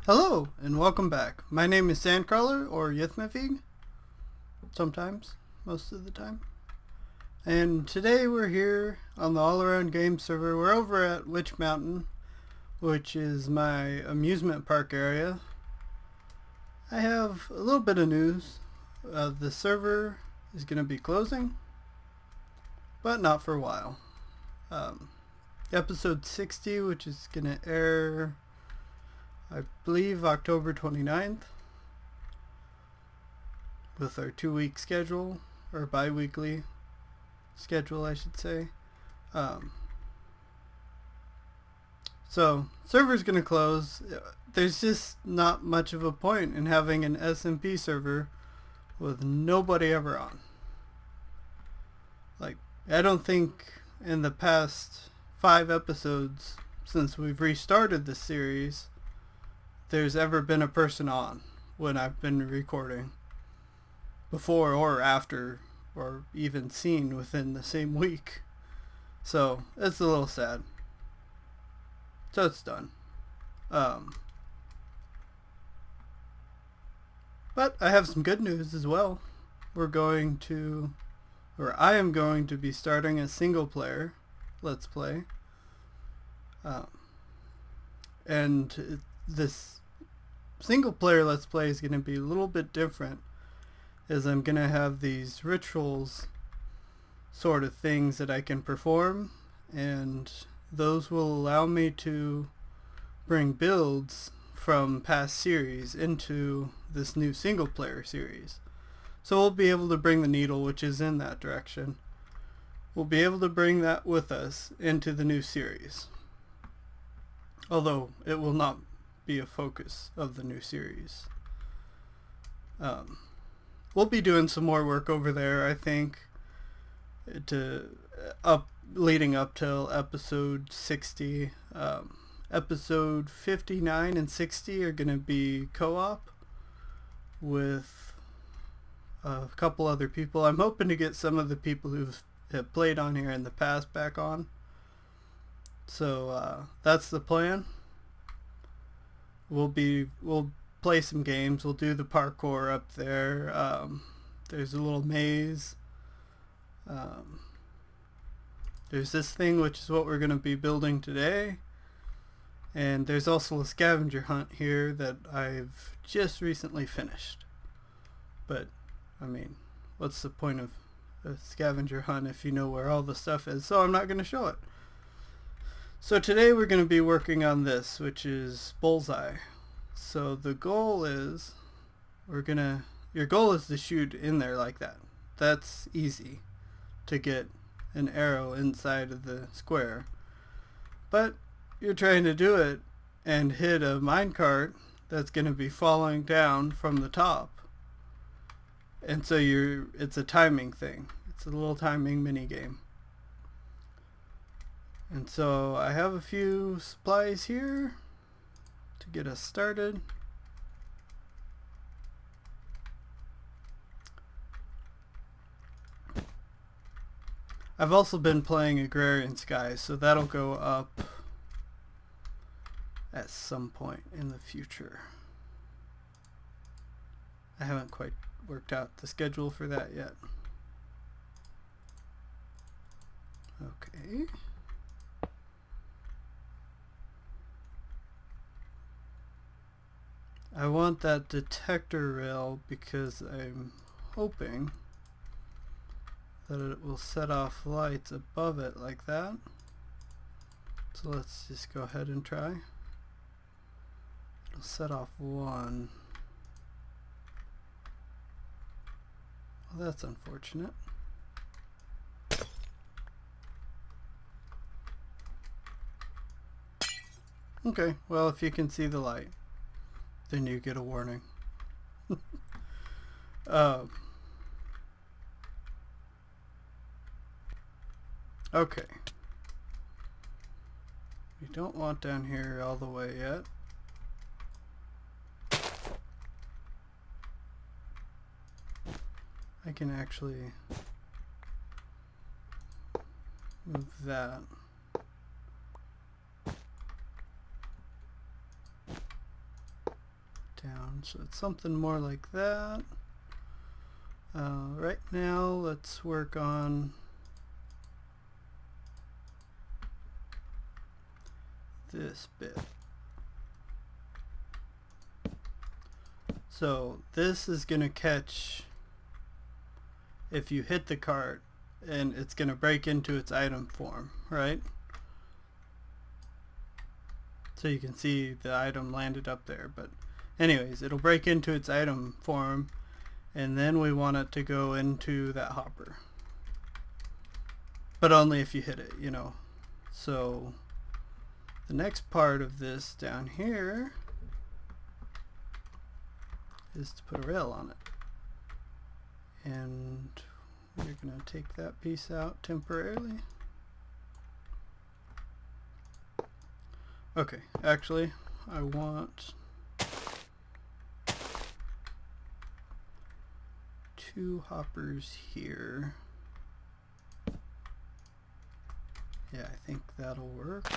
Hello, and welcome back. My name is Sandcrawler, or Ythmevge, sometimes, most of the time. And today we're here on the all-around game server. We're over at Witchmountain, which is my amusement park area. I have a little bit of news. The server is going to be closing, but not for a while. Episode 60, which is going to air, I believe, October 29th, with our 2-week schedule, or bi-weekly schedule, I should say. So, server's going to close. There's just not much of a point in having an SMP server with nobody ever on. Like, I don't think in the past 5 episodes since we've restarted the series there's ever been a person on when I've been recording, before or after, or even seen within the same week. So it's a little sad. So it's done. But I have some good news as well. I am going to be starting a single player Let's Play. And this single player Let's Play is going to be a little bit different, as I'm going to have these rituals sort of things that I can perform, and those will allow me to bring builds from past series into this new single player series. So we'll be able to bring the needle, which is in that direction. We'll be able to bring that with us into the new series, although it will not be a focus of the new series. We'll be doing some more work over there, I think, leading up till episode 60. Episode 59 and 60 are going to be co-op with a couple other people. I'm hoping to get some of the people who have played on here in the past back on. So that's the plan. We'll play some games. We'll do the parkour up there. There's a little maze. There's this thing, which is what we're going to be building today. And there's also a scavenger hunt here that I've just recently finished. But, I mean, what's the point of a scavenger hunt if you know where all the stuff is? So I'm not going to show it. So today we're going to be working on this, which is bullseye. So the goal is, your goal is to shoot in there like that. That's easy, to get an arrow inside of the square. But you're trying to do it and hit a minecart that's going to be falling down from the top. And so it's a timing thing. It's a little timing mini game. And so I have a few supplies here to get us started. I've also been playing Agrarian Skies, so that'll go up at some point in the future. I haven't quite worked out the schedule for that yet. Okay. I want that detector rail because I'm hoping that it will set off lights above it like that. So let's just go ahead and try. It'll set off one. Well, that's unfortunate. Okay, well, if you can see the light, then you get a warning. Okay. We don't want down here all the way yet. I can actually move that. down. So it's something more like that. Right now, let's work on this bit. So this is going to catch if you hit the cart, and it's going to break into its item form, right? So you can see the item landed up there, but anyways, it'll break into its item form, and then we want it to go into that hopper. But only if you hit it, you know. So the next part of this down here is to put a rail on it. And we're going to take that piece out temporarily. Okay, actually, I want 2 hoppers here. Yeah, I think that'll work.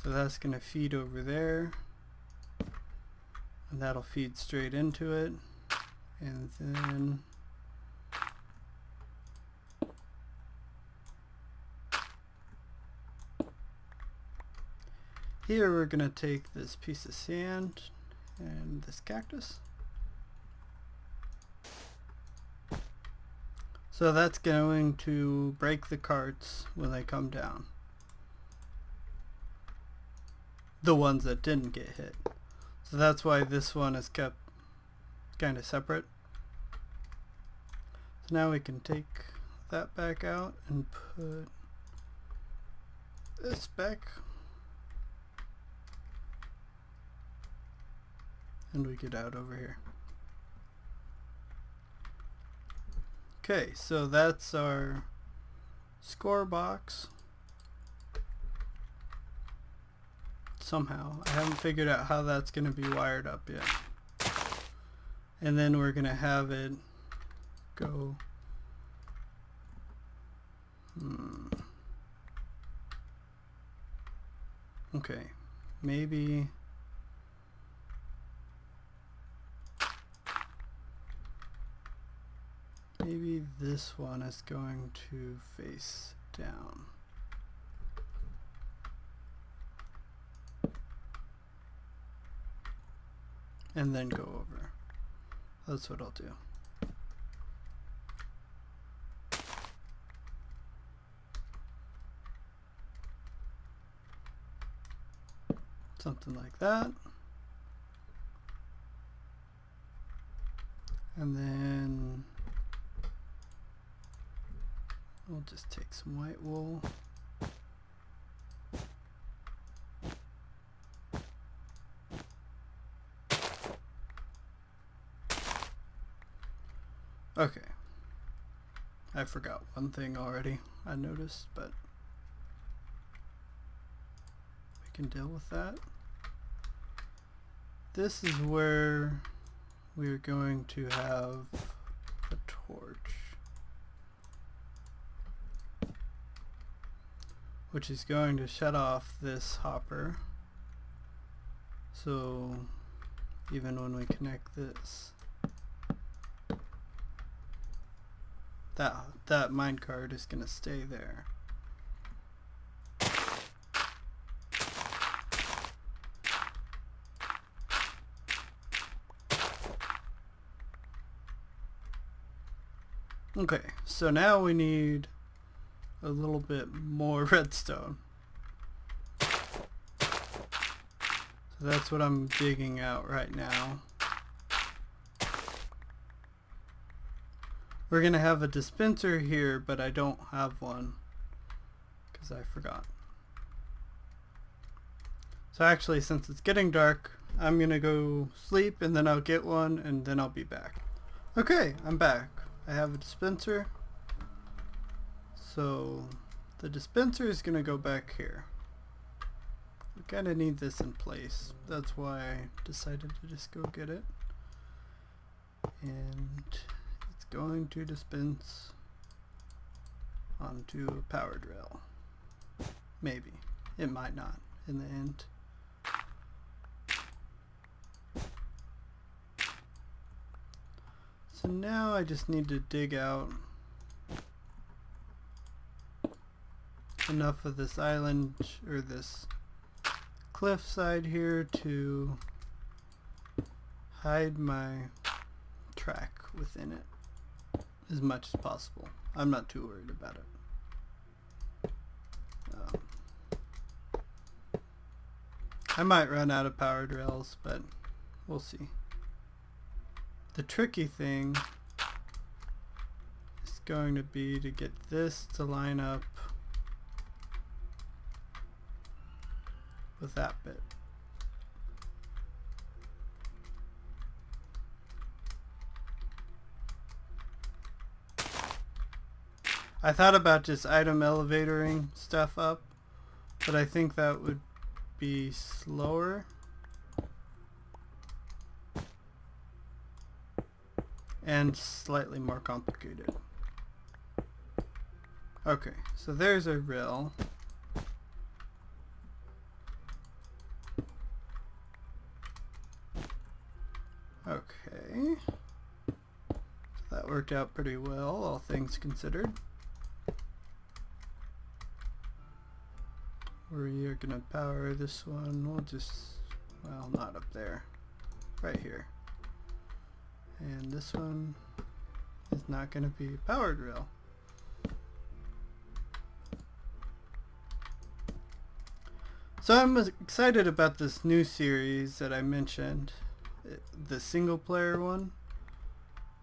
So that's going to feed over there, and that'll feed straight into it, and then here we're going to take this piece of sand and this cactus. So that's going to break the carts when they come down. The ones that didn't get hit. So that's why this one is kept kind of separate. So now we can take that back out and put this back. And we get out over here. Okay, so that's our score box. Somehow, I haven't figured out how that's going to be wired up yet. And then we're going to have it go. Okay, maybe. Maybe this one is going to face down. And then go over. That's what I'll do. Something like that. And then we'll just take some white wool. Okay. I forgot one thing already, I noticed, but we can deal with that. This is where we're going to have a torch, which is going to shut off this hopper. So even when we connect this, that minecart is going to stay there. Okay, so now we need a little bit more redstone. So that's what I'm digging out right now. We're gonna have a dispenser here, but I don't have one because I forgot. So actually, since it's getting dark, I'm gonna go sleep and then I'll get one and then I'll be back. Okay, I'm back. I have a dispenser. So the dispenser is gonna go back here. We kinda need this in place. That's why I decided to just go get it. And it's going to dispense onto a powered rail. Maybe. It might not in the end. So now I just need to dig out enough of this island or this cliff side here to hide my track within it as much as possible. I'm not too worried about it. I might run out of powered rails, but we'll see. The tricky thing is going to be to get this to line up with that bit. I thought about just item elevatoring stuff up, but I think that would be slower and slightly more complicated. Okay, so there's a rail. Okay, that worked out pretty well, all things considered. We are gonna power this one. We'll just, well, not up there, right here. And this one is not gonna be a powered rail. So I'm excited about this new series that I mentioned, the single player one,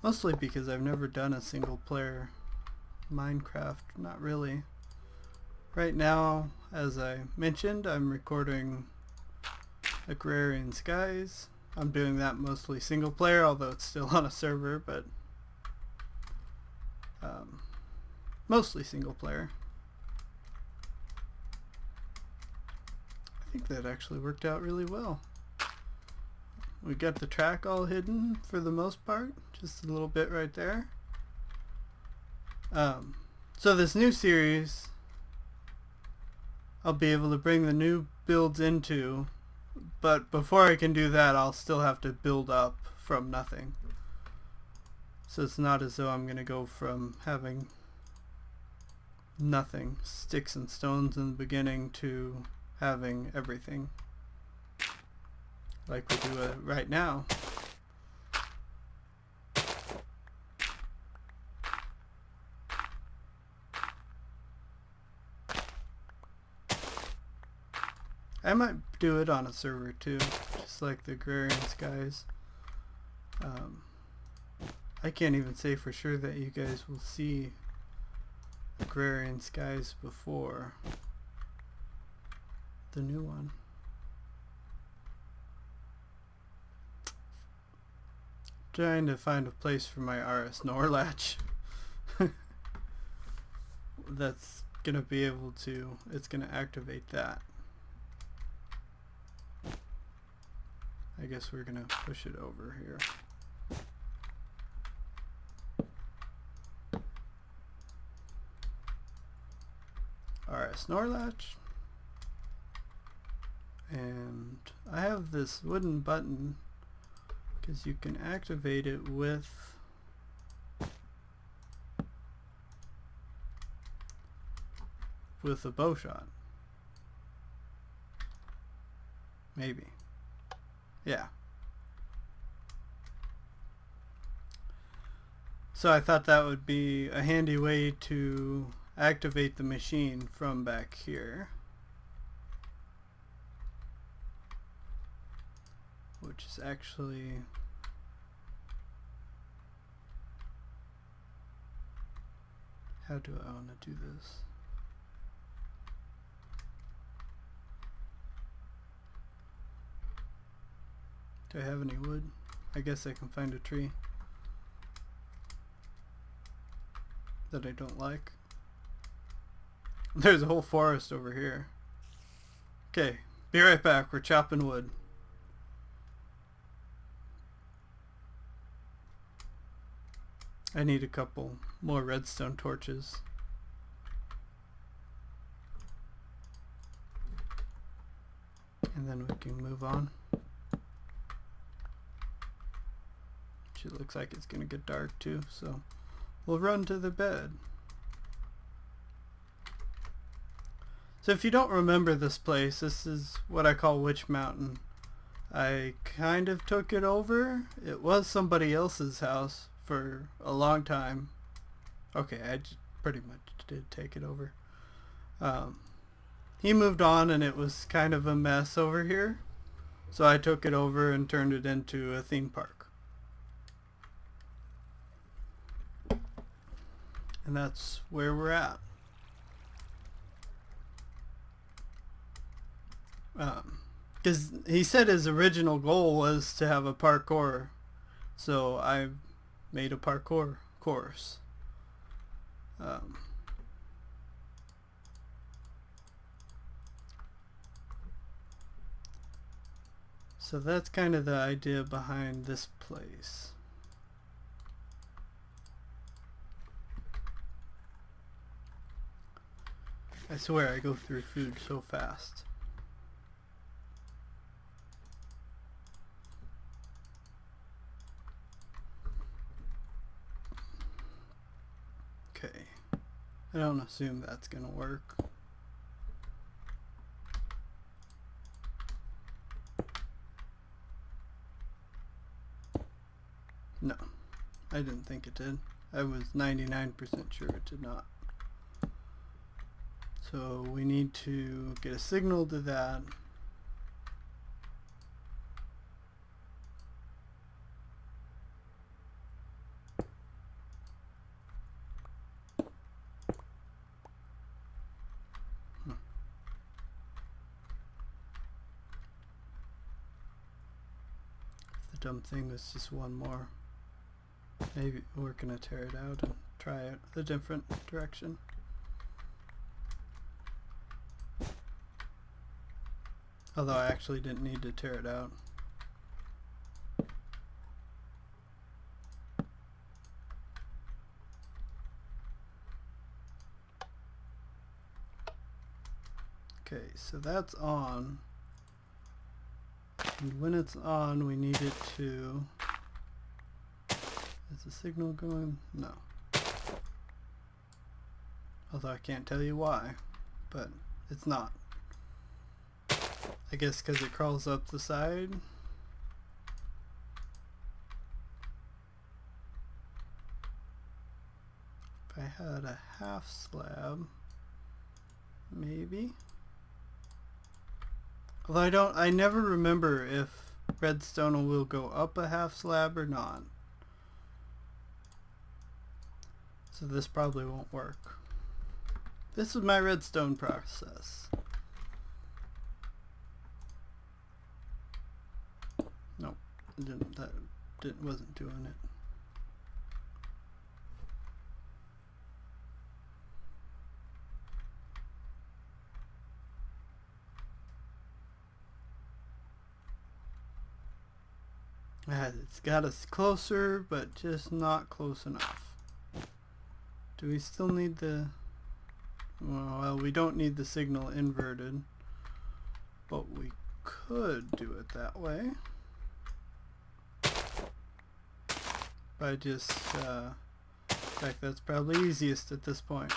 mostly because I've never done a single player Minecraft, not really. Right now, as I mentioned, I'm recording Agrarian Skies. I'm doing that mostly single player, although it's still on a server, but mostly single player. I think that actually worked out really well. We got the track all hidden for the most part, just a little bit right there. So this new series, I'll be able to bring the new builds into, but before I can do that, I'll still have to build up from nothing. So it's not as though I'm going to go from having nothing, sticks and stones in the beginning, to having everything like we do right now. I might do it on a server too, just like the Agrarian Skies. I can't even say for sure that you guys will see Agrarian Skies before the new one. Trying to find a place for my RS Norlatch that's gonna be able to, it's gonna activate that. I guess we're gonna push it over here. RS Norlatch. And I have this wooden button because you can activate it with a bow shot. Maybe. Yeah. So I thought that would be a handy way to activate the machine from back here, which is actually how do I want to do this? Do I have any wood? I guess I can find a tree that I don't like. There's a whole forest over here. Okay, be right back. We're chopping wood. I need a couple more redstone torches. And then we can move on. It looks like it's gonna get dark too, so we'll run to the bed. So if you don't remember this place, this is what I call Witchmountain. I kind of took it over. It was somebody else's house for a long time. Okay, I just pretty much did take it over. He moved on and it was kind of a mess over here. So I took it over and turned it into a theme park. And that's where we're at. Because he said his original goal was to have a parkour. So I made a parkour course. So that's kind of the idea behind this place. I swear I go through food so fast. Okay, I don't assume that's gonna work. No, I didn't think it did. I was 99% sure it did not. So we need to get a signal to that. The dumb thing was just one more. Maybe we're gonna tear it out and try it a different direction. Although I actually didn't need to tear it out. Okay, so that's on. And when it's on, we need it to... Is the signal going? No. Although I can't tell you why, but it's not. I guess because it crawls up the side. If I had a half slab, maybe. Although I never remember if redstone will go up a half slab or not. So this probably won't work. This is my redstone process. Nope, wasn't doing it. It's got us closer, but just not close enough. Do we still need the... Well, we don't need the signal inverted, but we could do it that way. By just... in fact, that's probably easiest at this point.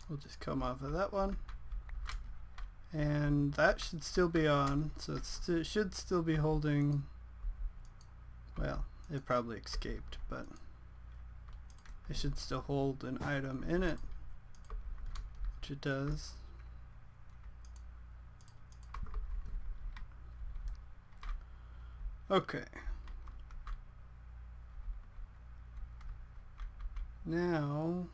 We'll just come off of that one. And that should still be on, so it should still be holding... Well, it probably escaped, but it should still hold an item in it, which it does. Okay. Now...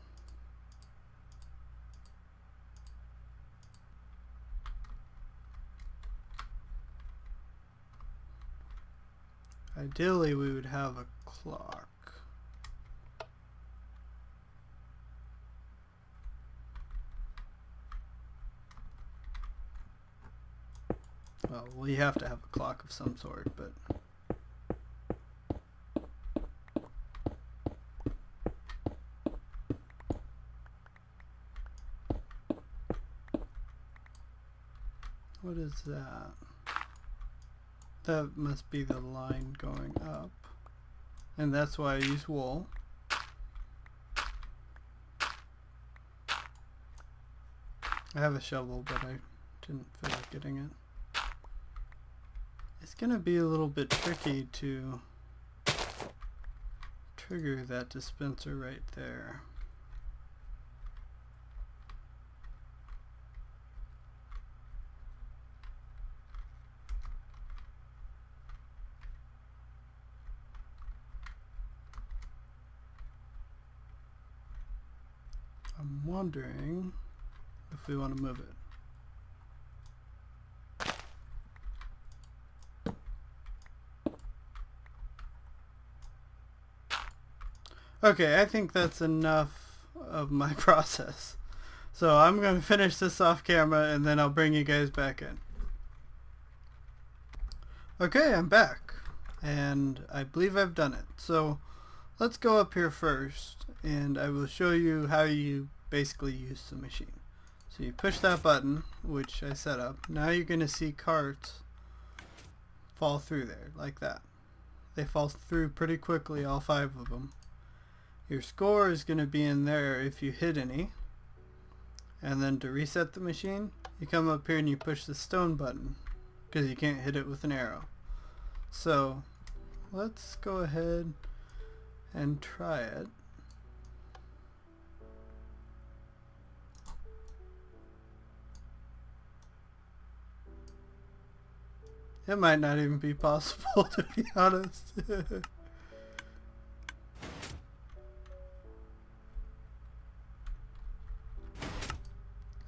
Ideally, we would have a clock. Well, we have to have a clock of some sort, but... What is that? That must be the line going up. And that's why I use wool. I have a shovel, but I didn't feel like getting it. It's gonna be a little bit tricky to trigger that dispenser right there. I'm wondering if we want to move it. Okay, I think that's enough of my process. So I'm going to finish this off camera and then I'll bring you guys back in. Okay, I'm back. And I believe I've done it. So let's go up here first and I will show you how you basically use the machine. So you push that button, which I set up. Now you're going to see carts fall through there, like that. They fall through pretty quickly, all 5 of them. Your score is going to be in there if you hit any. And then to reset the machine, you come up here and you push the stone button, because you can't hit it with an arrow. So let's go ahead and try it. It might not even be possible, to be honest.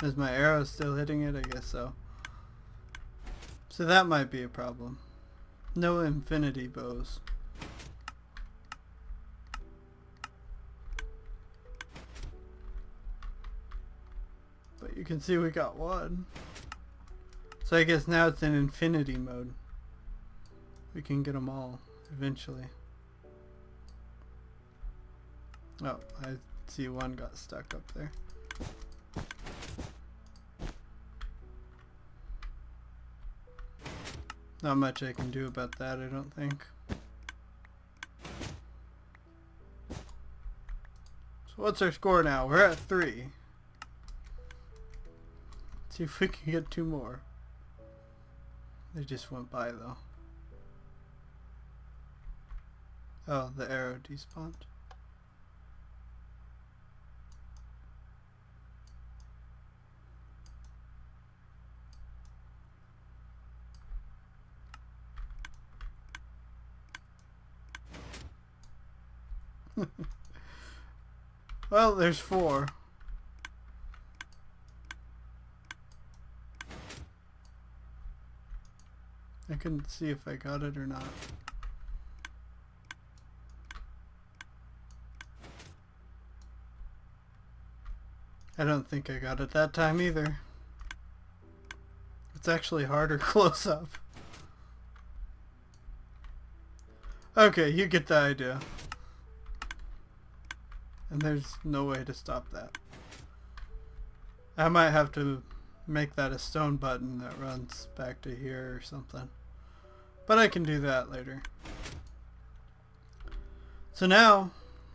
Is my arrow still hitting it? I guess so. So that might be a problem. No infinity bows. But you can see we got one. So I guess now it's in infinity mode. We can get them all eventually. Oh, I see one got stuck up there. Not much I can do about that, I don't think. So what's our score now? We're at 3. Let's see if we can get 2 more. They just went by though. Oh, the arrow despawned. Well, there's 4. I couldn't see if I got it or not. I don't think I got it that time either. It's actually harder close up. Okay, you get the idea. And there's no way to stop that. I might have to make that a stone button that runs back to here or something. But I can do that later. So now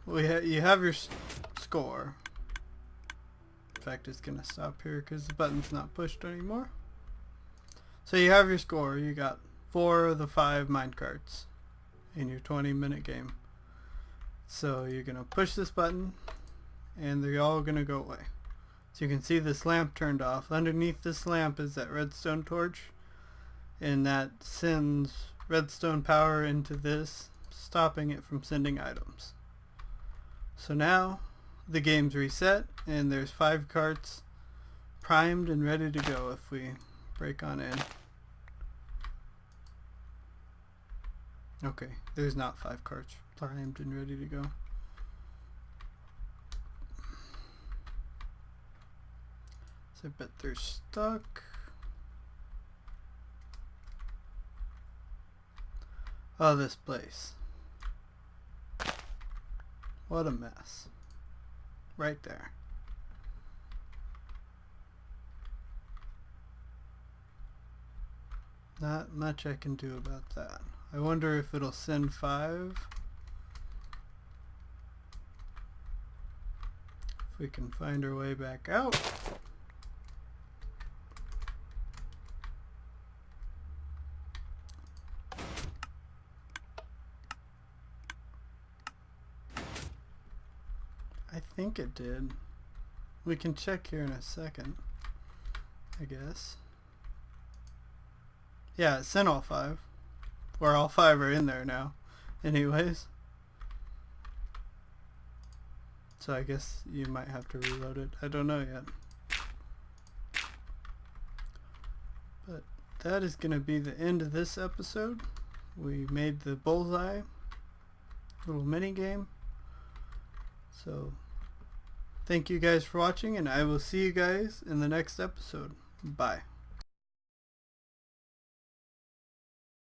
you have your score. In fact, it's gonna stop here because the button's not pushed anymore. So you have your score. You got 4 of the 5 minecarts in your 20-minute game. So you're gonna push this button and they're all gonna go away. So you can see this lamp turned off. Underneath this lamp is that redstone torch, and that sends redstone power into this, stopping it from sending items. So now the game's reset and there's 5 carts primed and ready to go if we break on in. Okay, there's not 5 carts primed and ready to go. So I bet they're stuck. Oh, this place. What a mess. Right there. Not much I can do about that. I wonder if it'll send 5. If we can find our way back out. I think it did. We can check here in a second, I guess. Yeah, it sent all 5. Or all 5 are in there now. Anyways. So I guess you might have to reload it. I don't know yet. But that is going to be the end of this episode. We made the bullseye little mini game. So thank you guys for watching, and I will see you guys in the next episode. Bye.